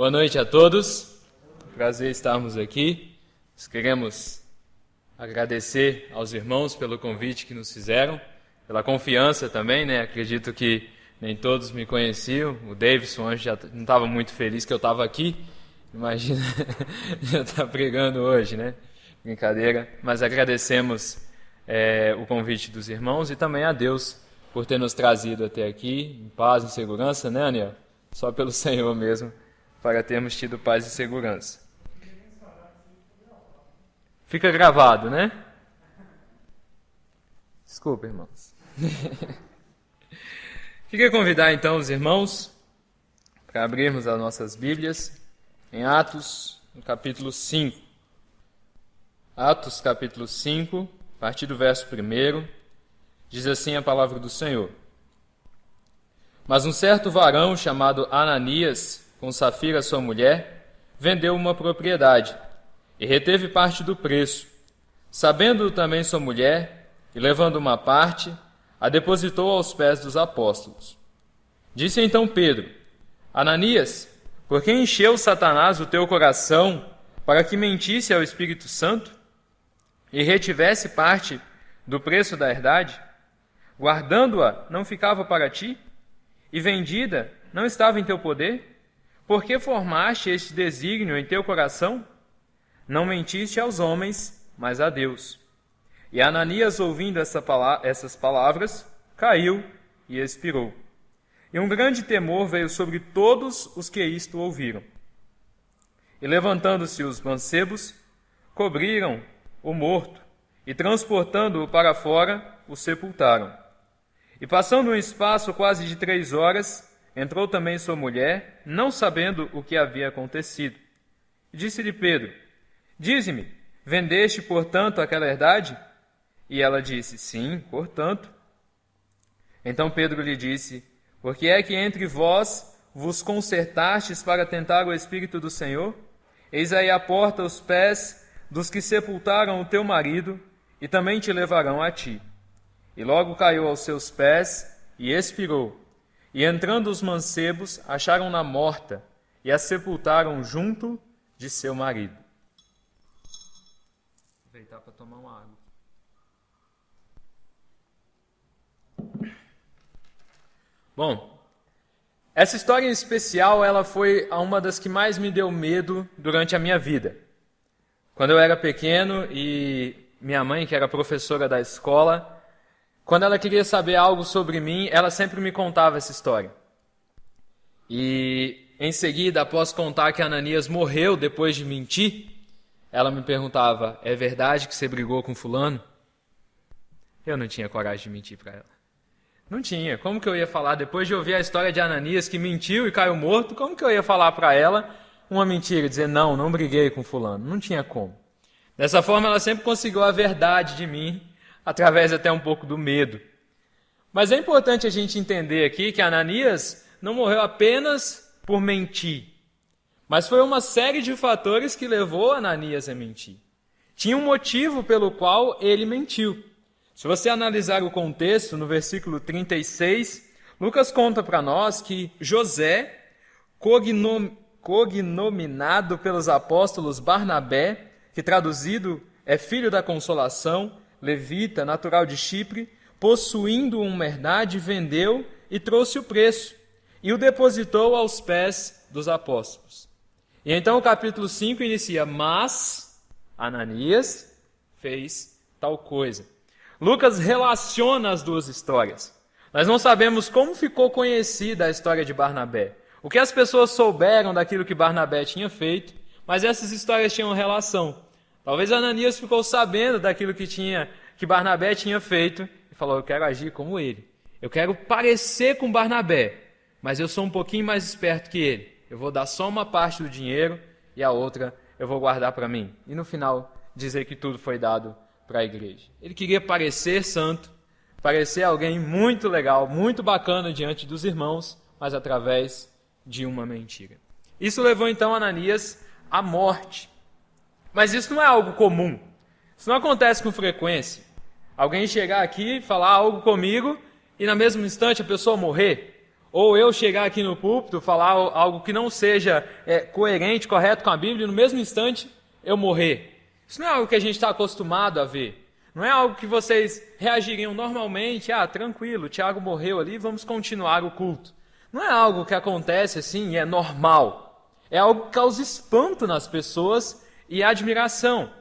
Boa noite a todos, prazer estarmos aqui. Nós queremos agradecer aos irmãos pelo convite que nos fizeram, pela confiança também, né? Acredito que nem todos me conheciam, o Davidson antes já não estava muito feliz que eu estava aqui, imagina eu estar pregando hoje, né? Brincadeira, mas agradecemos o convite dos irmãos e também a Deus por ter nos trazido até aqui, em paz e segurança, né, Aniel? Só pelo Senhor mesmo, para termos tido paz e segurança. Fica gravado, né? Desculpa, irmãos. Queria convidar então os irmãos para abrirmos as nossas Bíblias em Atos, no capítulo 5. Atos, capítulo 5, a partir do verso 1, diz assim a palavra do Senhor. Mas um certo varão chamado Ananias, com Safira sua mulher, vendeu uma propriedade e reteve parte do preço. Sabendo também sua mulher, e levando uma parte, a depositou aos pés dos apóstolos. Disse então Pedro: Ananias, por que encheu Satanás o teu coração para que mentisse ao Espírito Santo e retivesse parte do preço da herdade? Guardando-a não ficava para ti? E vendida não estava em teu poder? Por que formaste este desígnio em teu coração? Não mentiste aos homens, mas a Deus. E Ananias, ouvindo essas palavras, caiu e expirou. E um grande temor veio sobre todos os que isto ouviram. E levantando-se os mancebos, cobriram o morto, e transportando-o para fora, o sepultaram. E passando um espaço quase de 3 horas, entrou também sua mulher, não sabendo o que havia acontecido. E disse-lhe Pedro: Dize-me, vendeste, portanto, aquela herdade? E ela disse: Sim, portanto. Então Pedro lhe disse: Por que é que entre vós vos concertastes para tentar o Espírito do Senhor? Eis aí a porta os pés dos que sepultaram o teu marido, e também te levarão a ti. E logo caiu aos seus pés e expirou. E entrando os mancebos, acharam-na morta, e a sepultaram junto de seu marido. Vou aproveitar para tomar uma água. Bom, essa história em especial, ela foi uma das que mais me deu medo durante a minha vida. Quando eu era pequeno e minha mãe, que era professora da escola, quando ela queria saber algo sobre mim, ela sempre me contava essa história. E em seguida, após contar que Ananias morreu depois de mentir, ela me perguntava: é verdade que você brigou com fulano? Eu não tinha coragem de mentir para ela. Não tinha. Como que eu ia falar, depois de ouvir a história de Ananias que mentiu e caiu morto, como que eu ia falar para ela uma mentira, dizer não briguei com fulano? Não tinha como. Dessa forma, ela sempre conseguiu a verdade de mim, através até um pouco do medo. Mas é importante a gente entender aqui que Ananias não morreu apenas por mentir, mas foi uma série de fatores que levou Ananias a mentir. Tinha um motivo pelo qual ele mentiu. Se você analisar o contexto, no versículo 36, Lucas conta para nós que José, cognominado pelos apóstolos Barnabé, que traduzido é filho da consolação, levita, natural de Chipre, possuindo uma herdade, vendeu e trouxe o preço, e o depositou aos pés dos apóstolos. E então o capítulo 5 inicia: mas Ananias fez tal coisa. Lucas relaciona as duas histórias. Nós não sabemos como ficou conhecida a história de Barnabé, o que as pessoas souberam daquilo que Barnabé tinha feito, mas essas histórias tinham relação. Talvez Ananias ficou sabendo daquilo que Barnabé tinha feito e falou: eu quero agir como ele. Eu quero parecer com Barnabé, mas eu sou um pouquinho mais esperto que ele. Eu vou dar só uma parte do dinheiro e a outra eu vou guardar para mim. E no final dizer que tudo foi dado para a igreja. Ele queria parecer santo, parecer alguém muito legal, muito bacana diante dos irmãos, mas através de uma mentira. Isso levou então Ananias à morte. Mas isso não é algo comum. Isso não acontece com frequência. Alguém chegar aqui e falar algo comigo e, no mesmo instante, a pessoa morrer. ou eu chegar aqui no púlpito, falar algo que não seja coerente, correto com a Bíblia, e no mesmo instante eu morrer. Isso não é algo que a gente está acostumado a ver. Não é algo que vocês reagiriam normalmente, tranquilo, o Tiago morreu ali, vamos continuar o culto. Não é algo que acontece assim e é normal. É algo que causa espanto nas pessoas e admiração.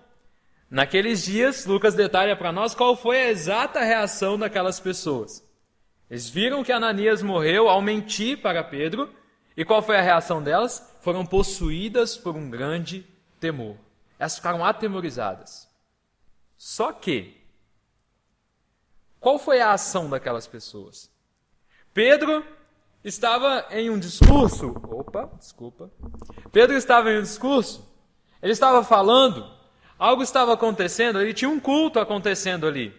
Naqueles dias, Lucas detalha para nós qual foi a exata reação daquelas pessoas. Eles viram que Ananias morreu ao mentir para Pedro, e qual foi a reação delas? Foram possuídas por um grande temor. Elas ficaram atemorizadas. Só que, qual foi a ação daquelas pessoas? Pedro estava em um discurso. Pedro estava em um discurso. Ele estava falando. Algo estava acontecendo. Ele tinha um culto acontecendo ali.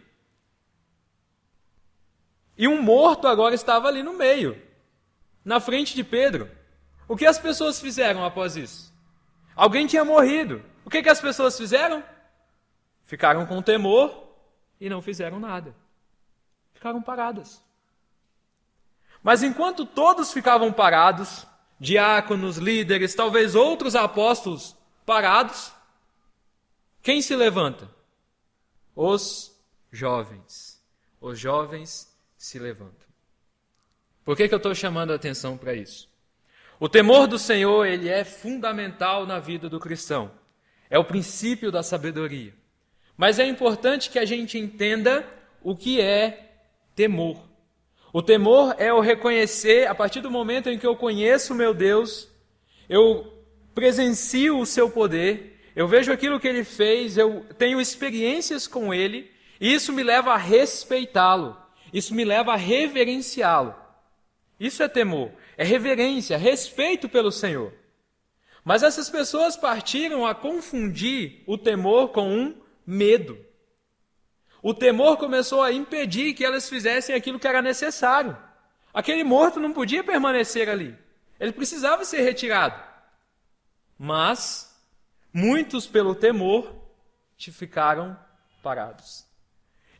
E um morto agora estava ali no meio, na frente de Pedro. O que as pessoas fizeram após isso? Alguém tinha morrido. O que as pessoas fizeram? Ficaram com temor e não fizeram nada. Ficaram paradas. Mas enquanto todos ficavam parados, diáconos, líderes, talvez outros apóstolos parados, quem se levanta? Os jovens. Os jovens se levantam. Por que eu estou chamando a atenção para isso? O temor do Senhor, ele é fundamental na vida do cristão. É o princípio da sabedoria. Mas é importante que a gente entenda o que é temor. O temor é o reconhecer, a partir do momento em que eu conheço o meu Deus, eu presencio o seu poder, eu vejo aquilo que ele fez, eu tenho experiências com ele, e isso me leva a respeitá-lo, isso me leva a reverenciá-lo. Isso é temor, é reverência, respeito pelo Senhor. Mas essas pessoas partiram a confundir o temor com um medo. O temor começou a impedir que elas fizessem aquilo que era necessário. Aquele morto não podia permanecer ali. Ele precisava ser retirado. Mas muitos, pelo temor, ficaram parados.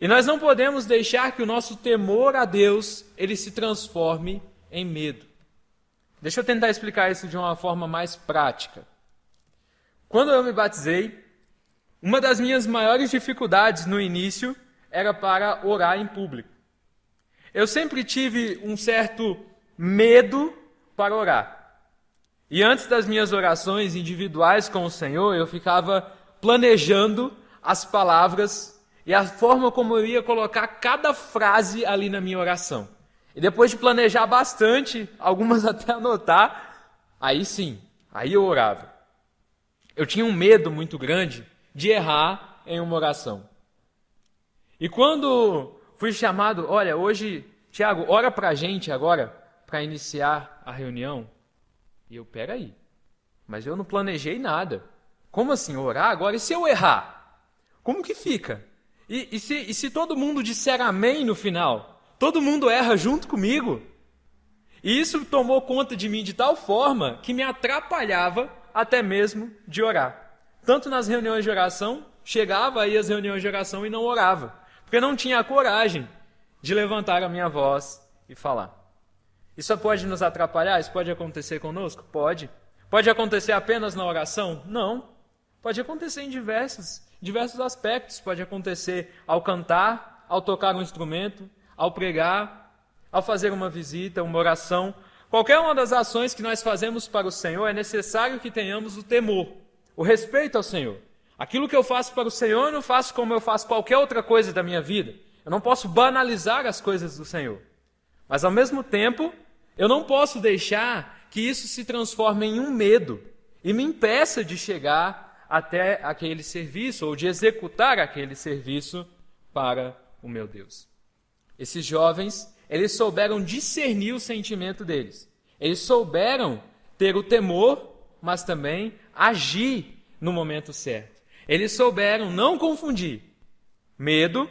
E nós não podemos deixar que o nosso temor a Deus, ele se transforme em medo. Deixa eu tentar explicar isso de uma forma mais prática. Quando eu me batizei, uma das minhas maiores dificuldades no início era para orar em público. Eu sempre tive um certo medo para orar. E antes das minhas orações individuais com o Senhor, eu ficava planejando as palavras e a forma como eu ia colocar cada frase ali na minha oração. E depois de planejar bastante, algumas até anotar, aí sim, aí eu orava. Eu tinha um medo muito grande de errar em uma oração. E quando fui chamado, olha, hoje, Tiago, ora para a gente agora, para iniciar a reunião. E eu, peraí, mas eu não planejei nada. Como assim, orar agora? E se eu errar? Como que fica? E se todo mundo disser amém no final? Todo mundo erra junto comigo? E isso tomou conta de mim de tal forma que me atrapalhava até mesmo de orar. Tanto nas reuniões de oração, chegava aí às reuniões de oração e não orava, porque não tinha a coragem de levantar a minha voz e falar. Isso pode nos atrapalhar? Isso pode acontecer conosco? Pode. Pode acontecer apenas na oração? Não. Pode acontecer em diversos aspectos. Pode acontecer ao cantar, ao tocar um instrumento, ao pregar, ao fazer uma visita, uma oração. Qualquer uma das ações que nós fazemos para o Senhor, é necessário que tenhamos o temor, o respeito ao Senhor. Aquilo que eu faço para o Senhor, eu não faço como eu faço qualquer outra coisa da minha vida. Eu não posso banalizar as coisas do Senhor. Mas, ao mesmo tempo, eu não posso deixar que isso se transforme em um medo e me impeça de chegar até aquele serviço ou de executar aquele serviço para o meu Deus. Esses jovens, eles souberam discernir o sentimento deles. Eles souberam ter o temor, mas também agir no momento certo. Eles souberam não confundir medo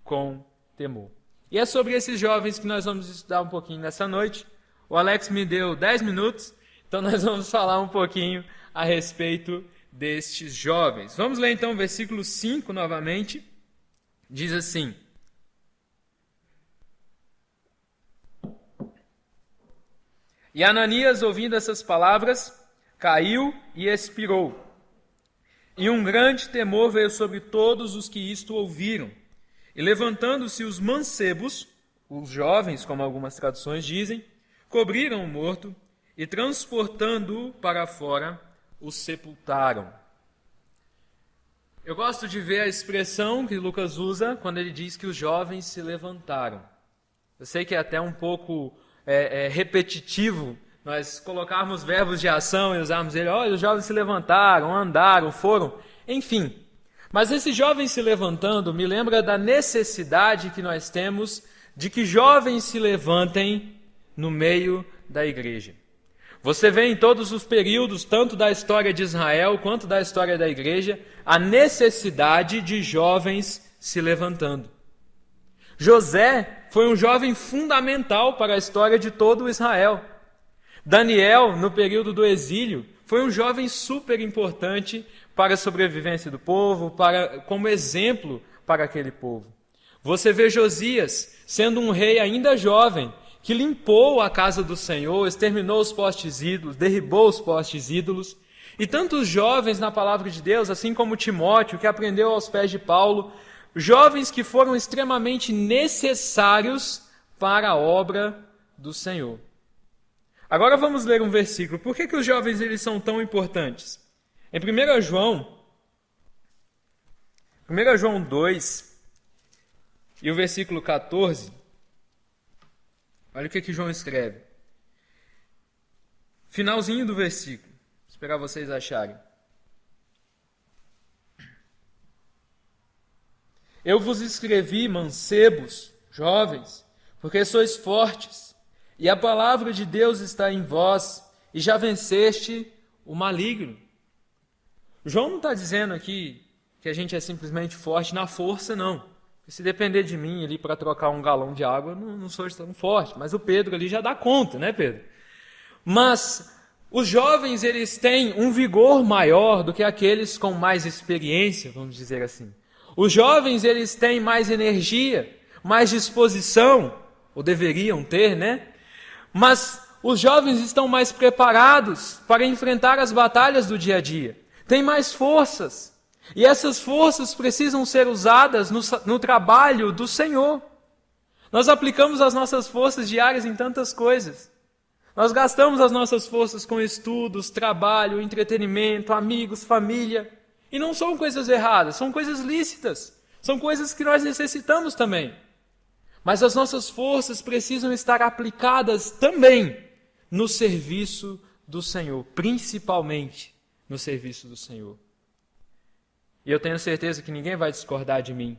com temor. E é sobre esses jovens que nós vamos estudar um pouquinho nessa noite. O Alex me deu 10 minutos, então nós vamos falar um pouquinho a respeito destes jovens. Vamos ler então o versículo 5 novamente. Diz assim: E Ananias, ouvindo essas palavras, caiu e expirou. E um grande temor veio sobre todos os que isto ouviram. E levantando-se os mancebos, os jovens, como algumas traduções dizem, cobriram o morto e, transportando-o para fora, o sepultaram. Eu gosto de ver a expressão que Lucas usa quando ele diz que os jovens se levantaram. Eu sei que é até um pouco repetitivo nós colocarmos verbos de ação e usarmos ele, olha, os jovens se levantaram, andaram, foram, enfim. Mas esse jovem se levantando me lembra da necessidade que nós temos de que jovens se levantem no meio da igreja. Você vê em todos os períodos, tanto da história de Israel quanto da história da igreja, a necessidade de jovens se levantando. José foi um jovem fundamental para a história de todo Israel. Daniel, no período do exílio, foi um jovem super importante para a sobrevivência do povo, como exemplo para aquele povo. Você vê Josias sendo um rei ainda jovem, que limpou a casa do Senhor, exterminou os postes ídolos, derribou os postes ídolos. E tantos jovens na palavra de Deus, assim como Timóteo, que aprendeu aos pés de Paulo, jovens que foram extremamente necessários para a obra do Senhor. Agora vamos ler um versículo. Por que os jovens eles são tão importantes? Em 1 João 2, e o versículo 14, olha o que João escreve. Finalzinho do versículo. Vou esperar vocês acharem. Eu vos escrevi, mancebos, jovens, porque sois fortes, e a palavra de Deus está em vós, e já venceste o maligno. João não está dizendo aqui que a gente é simplesmente forte na força, não. Se depender de mim ali para trocar um galão de água, eu não sou tão forte. Mas o Pedro ali já dá conta, né, Pedro? Mas os jovens, eles têm um vigor maior do que aqueles com mais experiência, vamos dizer assim. Os jovens, eles têm mais energia, mais disposição, ou deveriam ter, né? Mas os jovens estão mais preparados para enfrentar as batalhas do dia a dia. Têm mais forças. E essas forças precisam ser usadas no trabalho do Senhor. Nós aplicamos as nossas forças diárias em tantas coisas. Nós gastamos as nossas forças com estudos, trabalho, entretenimento, amigos, família. E não são coisas erradas, são coisas lícitas. São coisas que nós necessitamos também. Mas as nossas forças precisam estar aplicadas também no serviço do Senhor, principalmente no serviço do Senhor. E eu tenho certeza que ninguém vai discordar de mim,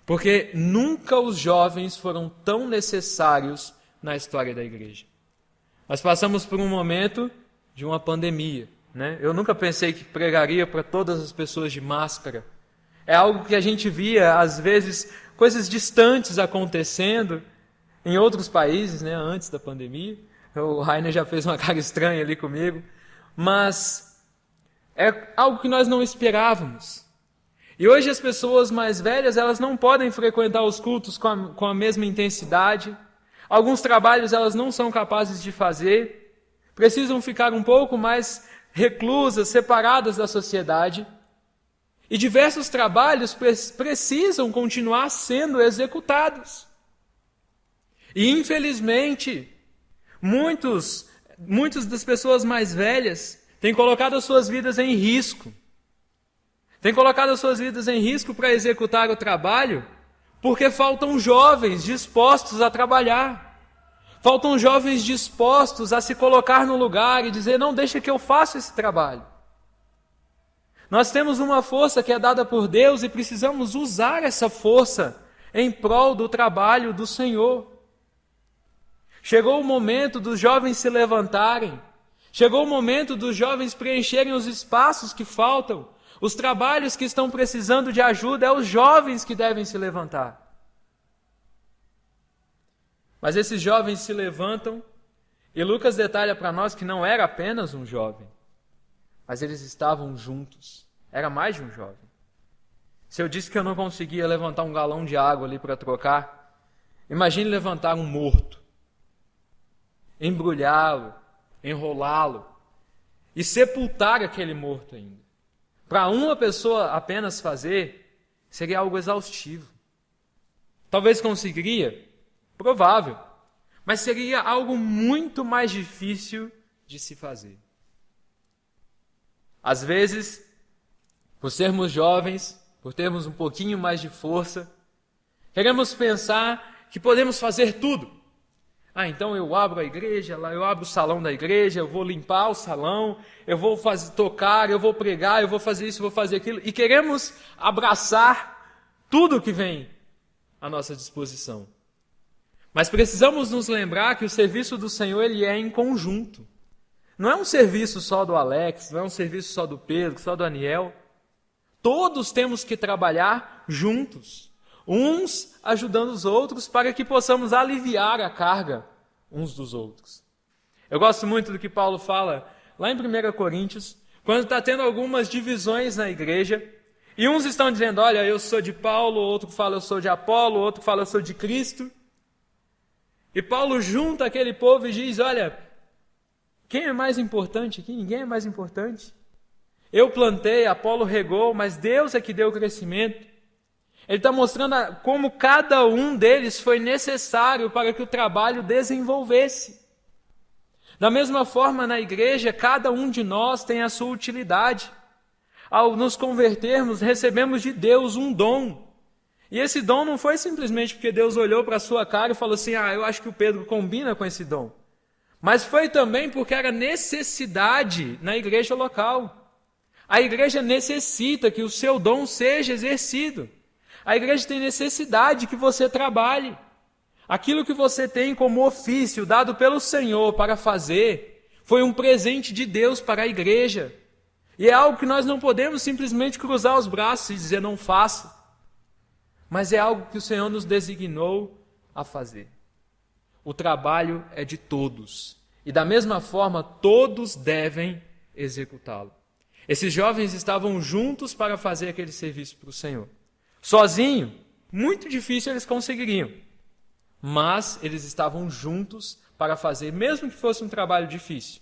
porque nunca os jovens foram tão necessários na história da igreja. Nós passamos por um momento de uma pandemia, né? Eu nunca pensei que pregaria para todas as pessoas de máscara. É algo que a gente via, às vezes, coisas distantes acontecendo em outros países, né, antes da pandemia. O Rainer já fez uma cara estranha ali comigo, mas é algo que nós não esperávamos. E hoje as pessoas mais velhas, elas não podem frequentar os cultos com a mesma intensidade. Alguns trabalhos elas não são capazes de fazer. Precisam ficar um pouco mais reclusas, separadas da sociedade. E diversos trabalhos precisam continuar sendo executados. E infelizmente, muitas das pessoas mais velhas têm colocado as suas vidas em risco. Têm colocado as suas vidas em risco para executar o trabalho, porque faltam jovens dispostos a trabalhar. Faltam jovens dispostos a se colocar no lugar e dizer, não, deixa que eu faça esse trabalho. Nós temos uma força que é dada por Deus e precisamos usar essa força em prol do trabalho do Senhor. Chegou o momento dos jovens se levantarem. Chegou o momento dos jovens preencherem os espaços que faltam. Os trabalhos que estão precisando de ajuda, é os jovens que devem se levantar. Mas esses jovens se levantam, e Lucas detalha para nós que não era apenas um jovem, mas eles estavam juntos. Era mais de um jovem. Se eu disse que eu não conseguia levantar um galão de água ali para trocar, imagine levantar um morto, embrulhá-lo, enrolá-lo e sepultar aquele morto ainda. Para uma pessoa apenas fazer, seria algo exaustivo. Talvez conseguiria, provável, mas seria algo muito mais difícil de se fazer. Às vezes, por sermos jovens, por termos um pouquinho mais de força, queremos pensar que podemos fazer tudo. Então eu abro a igreja, eu abro o salão da igreja, eu vou limpar o salão, eu vou tocar, eu vou pregar, eu vou fazer isso, eu vou fazer aquilo. E queremos abraçar tudo que vem à nossa disposição. Mas precisamos nos lembrar que o serviço do Senhor ele é em conjunto. Não é um serviço só do Alex, não é um serviço só do Pedro, só do Aniel. Todos temos que trabalhar juntos, uns ajudando os outros para que possamos aliviar a carga uns dos outros. Eu gosto muito do que Paulo fala lá em 1 Coríntios, quando está tendo algumas divisões na igreja, e uns estão dizendo, olha, eu sou de Paulo, outro fala eu sou de Apolo, outro fala eu sou de Cristo. E Paulo junta aquele povo e diz, olha, quem é mais importante aqui? Ninguém é mais importante. Eu plantei, Apolo regou, mas Deus é que deu o crescimento. Ele está mostrando como cada um deles foi necessário para que o trabalho desenvolvesse. Da mesma forma, na igreja, cada um de nós tem a sua utilidade. Ao nos convertermos, recebemos de Deus um dom. E esse dom não foi simplesmente porque Deus olhou para a sua cara e falou assim, eu acho que o Pedro combina com esse dom. Mas foi também porque era necessidade na igreja local. A igreja necessita que o seu dom seja exercido. A igreja tem necessidade que você trabalhe. Aquilo que você tem como ofício dado pelo Senhor para fazer, foi um presente de Deus para a igreja. E é algo que nós não podemos simplesmente cruzar os braços e dizer não faço. Mas é algo que o Senhor nos designou a fazer. O trabalho é de todos. E da mesma forma, todos devem executá-lo. Esses jovens estavam juntos para fazer aquele serviço para o Senhor. Sozinho, muito difícil eles conseguiriam. Mas eles estavam juntos para fazer, mesmo que fosse um trabalho difícil,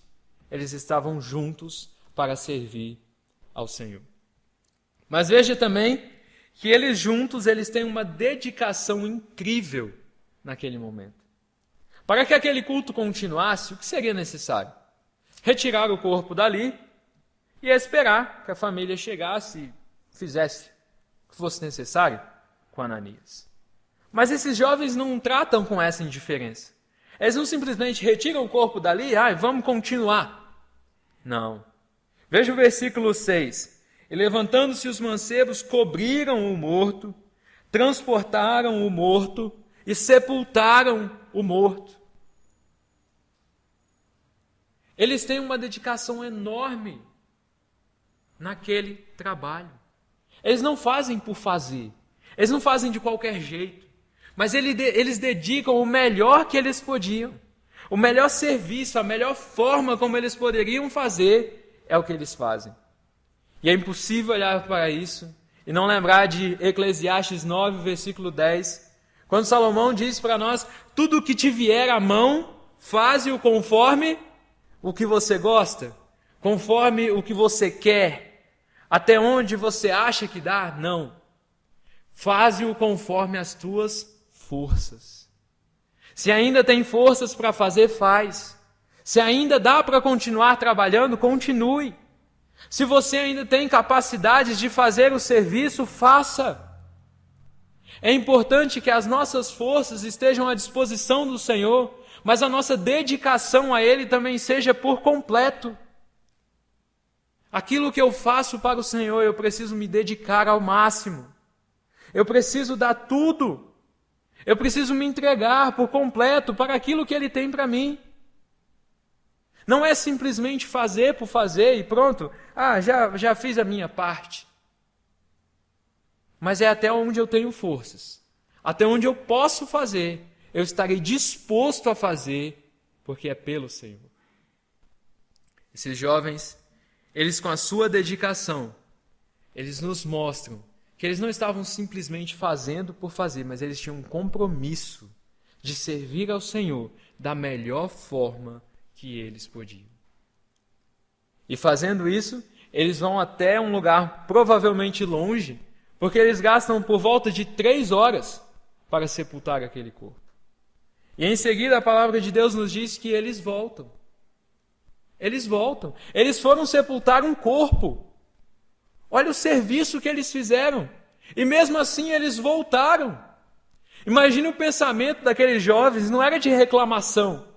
eles estavam juntos para servir ao Senhor. Mas veja também que eles juntos, eles têm uma dedicação incrível naquele momento. Para que aquele culto continuasse, o que seria necessário? Retirar o corpo dali e esperar que a família chegasse e fizesse o que fosse necessário com Ananias. Mas esses jovens não tratam com essa indiferença. Eles não simplesmente retiram o corpo dali e vamos continuar. Não. Veja o versículo 6. E levantando-se os mancebos, cobriram o morto, transportaram o morto e sepultaram o morto. Eles têm uma dedicação enorme naquele trabalho. Eles não fazem por fazer. Eles não fazem de qualquer jeito. Mas eles dedicam o melhor que eles podiam. O melhor serviço, a melhor forma como eles poderiam fazer, é o que eles fazem. E é impossível olhar para isso e não lembrar de Eclesiastes 9, versículo 10, quando Salomão diz para nós, tudo o que te vier à mão, faze-o conforme o que você gosta, conforme o que você quer, até onde você acha que dá, não. Faze-o conforme as tuas forças. Se ainda tem forças para fazer, faz. Se ainda dá para continuar trabalhando, continue. Se você ainda tem capacidades de fazer o serviço, faça. É importante que as nossas forças estejam à disposição do Senhor, mas a nossa dedicação a Ele também seja por completo. Aquilo que eu faço para o Senhor, eu preciso me dedicar ao máximo. Eu preciso dar tudo. Eu preciso me entregar por completo para aquilo que Ele tem para mim. Não é simplesmente fazer por fazer e pronto, já fiz a minha parte. Mas é até onde eu tenho forças, até onde eu posso fazer, eu estarei disposto a fazer, porque é pelo Senhor. Esses jovens, eles com a sua dedicação, eles nos mostram que eles não estavam simplesmente fazendo por fazer, mas eles tinham um compromisso de servir ao Senhor da melhor forma que eles podiam. E fazendo isso, eles vão até um lugar provavelmente longe, porque eles gastam por volta de 3 horas para sepultar aquele corpo. E em seguida a palavra de Deus nos diz que eles voltam. Eles voltam. Eles foram sepultar um corpo. Olha o serviço que eles fizeram. E mesmo assim eles voltaram. Imagine o pensamento daqueles jovens, não era de reclamação.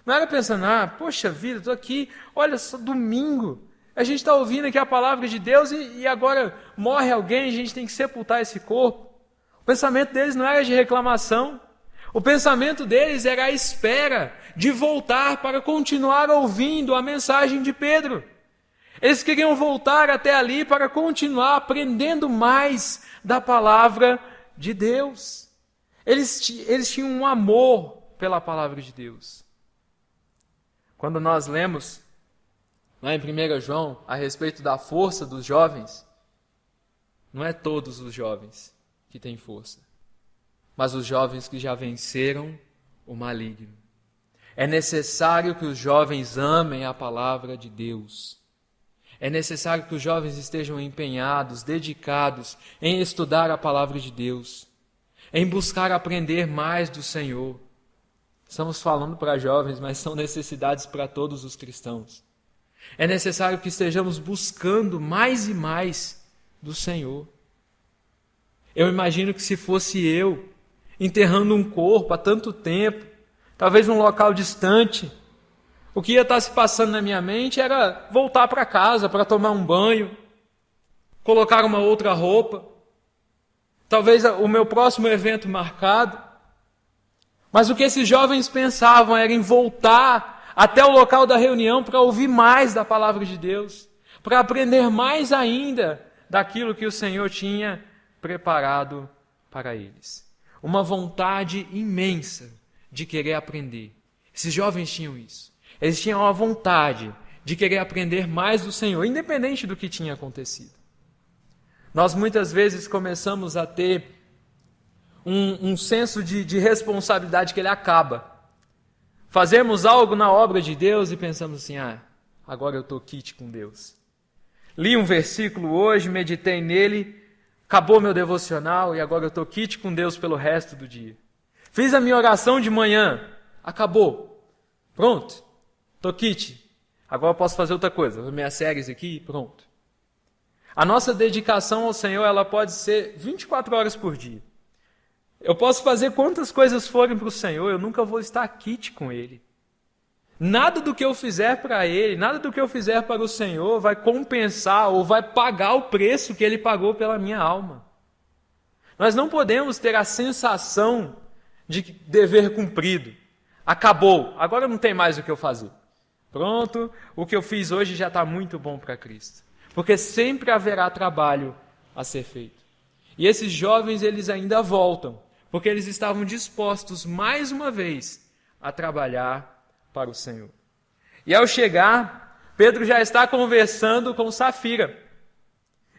Não era pensando, poxa vida, estou aqui, olha só, domingo. A gente está ouvindo aqui a palavra de Deus e agora morre alguém, a gente tem que sepultar esse corpo. O pensamento deles não era de reclamação. O pensamento deles era a espera de voltar para continuar ouvindo a mensagem de Pedro. Eles queriam voltar até ali para continuar aprendendo mais da palavra de Deus. Eles tinham um amor pela palavra de Deus. Quando nós lemos lá em 1 João a respeito da força dos jovens, não é todos os jovens que têm força, mas os jovens que já venceram o maligno. É necessário que os jovens amem a palavra de Deus. É necessário que os jovens estejam empenhados, dedicados em estudar a palavra de Deus, em buscar aprender mais do Senhor. Estamos falando para jovens, mas são necessidades para todos os cristãos. É necessário que estejamos buscando mais e mais do Senhor. Eu imagino que se fosse eu, enterrando um corpo há tanto tempo, talvez num local distante, o que ia estar se passando na minha mente era voltar para casa para tomar um banho, colocar uma outra roupa, talvez o meu próximo evento marcado. Mas o que esses jovens pensavam era em voltar até o local da reunião para ouvir mais da palavra de Deus, para aprender mais ainda daquilo que o Senhor tinha preparado para eles. Uma vontade imensa de querer aprender. Esses jovens tinham isso. Eles tinham a vontade de querer aprender mais do Senhor, independente do que tinha acontecido. Nós muitas vezes começamos a ter um senso de responsabilidade que ele acaba. Fazemos algo na obra de Deus e pensamos assim, agora eu estou quitte com Deus. Li um versículo hoje, meditei nele, acabou meu devocional e agora eu estou quitte com Deus pelo resto do dia. Fiz a minha oração de manhã, acabou, pronto, estou quitte. Agora eu posso fazer outra coisa, vou minhas séries aqui e pronto. A nossa dedicação ao Senhor, ela pode ser 24 horas por dia. Eu posso fazer quantas coisas forem para o Senhor, eu nunca vou estar quitte com Ele. Nada do que eu fizer para Ele, nada do que eu fizer para o Senhor vai compensar ou vai pagar o preço que Ele pagou pela minha alma. Nós não podemos ter a sensação de dever cumprido. Acabou, agora não tem mais o que eu fazer. Pronto, o que eu fiz hoje já está muito bom para Cristo. Porque sempre haverá trabalho a ser feito. E esses jovens, eles ainda voltam, porque eles estavam dispostos, mais uma vez, a trabalhar para o Senhor. E ao chegar, Pedro já está conversando com Safira.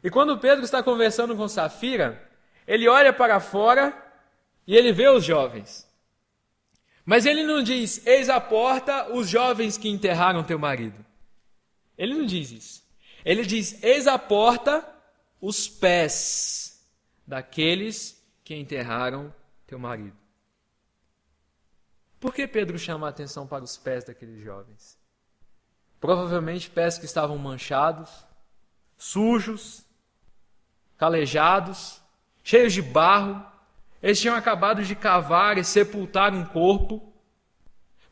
E quando Pedro está conversando com Safira, ele olha para fora e ele vê os jovens. Mas ele não diz, eis à porta os jovens que enterraram teu marido. Ele não diz isso. Ele diz, eis à porta os pés daqueles que enterraram teu marido. Por que Pedro chama a atenção para os pés daqueles jovens? Provavelmente pés que estavam manchados, sujos, calejados, cheios de barro. Eles tinham acabado de cavar e sepultar um corpo.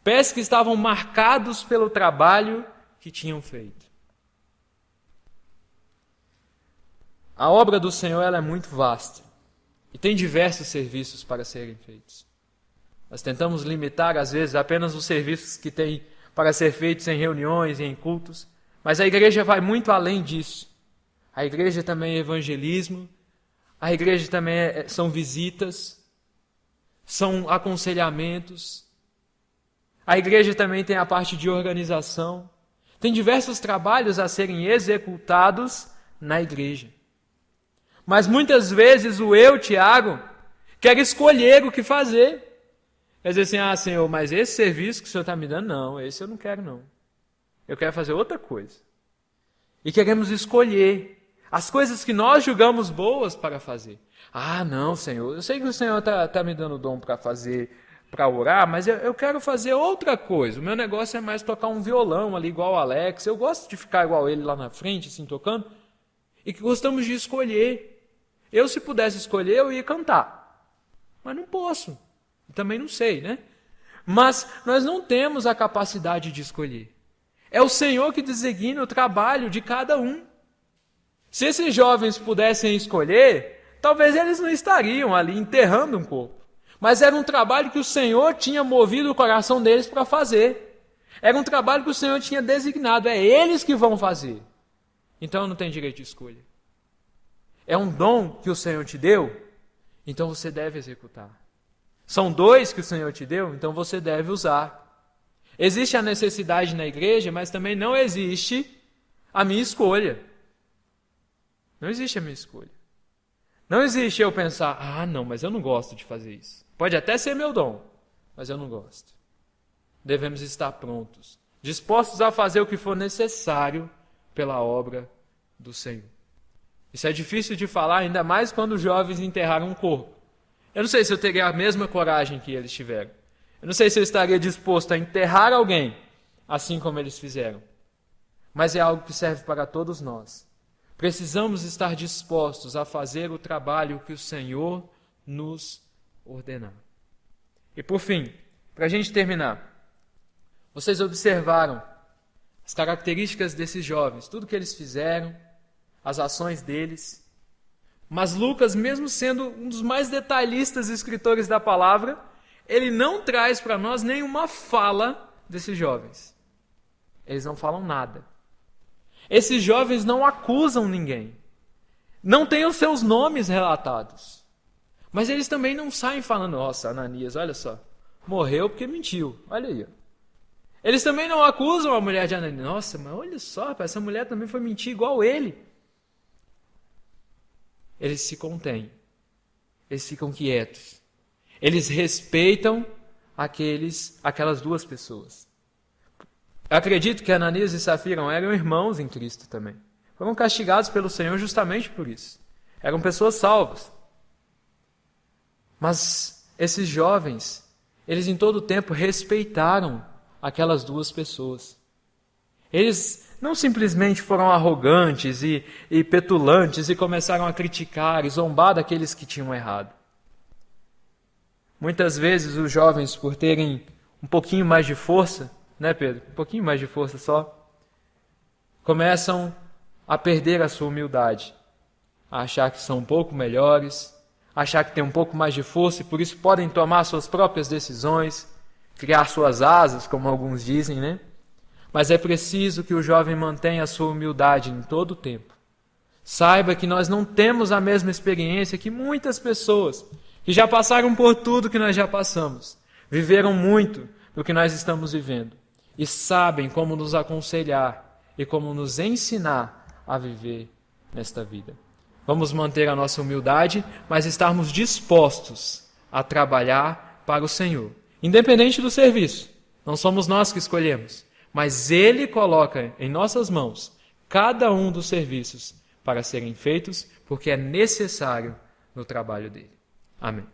Pés que estavam marcados pelo trabalho que tinham feito. A obra do Senhor ela é muito vasta e tem diversos serviços para serem feitos. Nós tentamos limitar, às vezes, apenas os serviços que tem para ser feitos em reuniões e em cultos, mas a igreja vai muito além disso. A igreja também é evangelismo, a igreja também são visitas, são aconselhamentos, a igreja também tem a parte de organização. Tem diversos trabalhos a serem executados na igreja. Mas muitas vezes o eu, Tiago, quer escolher o que fazer. Quer dizer assim, ah, Senhor, mas esse serviço que o Senhor está me dando, não, esse eu não quero, não. Eu quero fazer outra coisa. E queremos escolher as coisas que nós julgamos boas para fazer. Ah, não, Senhor, eu sei que o Senhor está me dando dom para fazer, para orar, mas eu quero fazer outra coisa. O meu negócio é mais tocar um violão ali, igual o Alex. Eu gosto de ficar igual ele lá na frente, assim, tocando. E que gostamos de escolher. Eu, se pudesse escolher, eu ia cantar. Mas não posso. Também não sei, né? Mas nós não temos a capacidade de escolher. É o Senhor que designa o trabalho de cada um. Se esses jovens pudessem escolher, talvez eles não estariam ali enterrando um corpo. Mas era um trabalho que o Senhor tinha movido o coração deles para fazer. Era um trabalho que o Senhor tinha designado. É eles que vão fazer. Então não tem direito de escolha. É um dom que o Senhor te deu, então você deve executar. São 2 que o Senhor te deu, então você deve usar. Existe a necessidade na igreja, mas também não existe a minha escolha. Não existe a minha escolha. Não existe eu pensar, ah, não, mas eu não gosto de fazer isso. Pode até ser meu dom, mas eu não gosto. Devemos estar prontos, dispostos a fazer o que for necessário pela obra do Senhor. Isso é difícil de falar, ainda mais quando os jovens enterraram um corpo. Eu não sei se eu teria a mesma coragem que eles tiveram. Eu não sei se eu estaria disposto a enterrar alguém, assim como eles fizeram. Mas é algo que serve para todos nós. Precisamos estar dispostos a fazer o trabalho que o Senhor nos ordenar. E por fim, para a gente terminar, vocês observaram as características desses jovens, tudo que eles fizeram, as ações deles. Mas Lucas, mesmo sendo um dos mais detalhistas escritores da palavra, ele não traz para nós nenhuma fala desses jovens. Eles não falam nada. Esses jovens não acusam ninguém. Não têm os seus nomes relatados. Mas eles também não saem falando, nossa, Ananias, olha só, morreu porque mentiu. Olha aí. Eles também não acusam a mulher de Ananias. Nossa, mas olha só, essa mulher também foi mentir igual ele. Eles se contêm. Eles ficam quietos. Eles respeitam aquelas 2 pessoas. Eu acredito que Ananias e Safira eram irmãos em Cristo também. Foram castigados pelo Senhor justamente por isso. Eram pessoas salvas. Mas esses jovens, eles em todo o tempo respeitaram aquelas 2 pessoas. Eles não simplesmente foram arrogantes e petulantes e começaram a criticar e zombar daqueles que tinham errado. Muitas vezes os jovens, por terem um pouquinho mais de força, né, Pedro? Um pouquinho mais de força só, começam a perder a sua humildade, a achar que são um pouco melhores, a achar que têm um pouco mais de força e por isso podem tomar suas próprias decisões, criar suas asas, como alguns dizem, né? Mas é preciso que o jovem mantenha a sua humildade em todo o tempo. Saiba que nós não temos a mesma experiência que muitas pessoas que já passaram por tudo que nós já passamos, viveram muito do que nós estamos vivendo e sabem como nos aconselhar e como nos ensinar a viver nesta vida. Vamos manter a nossa humildade, mas estarmos dispostos a trabalhar para o Senhor, independente do serviço. Não somos nós que escolhemos, mas Ele coloca em nossas mãos cada um dos serviços para serem feitos, porque é necessário no trabalho dele. Amém.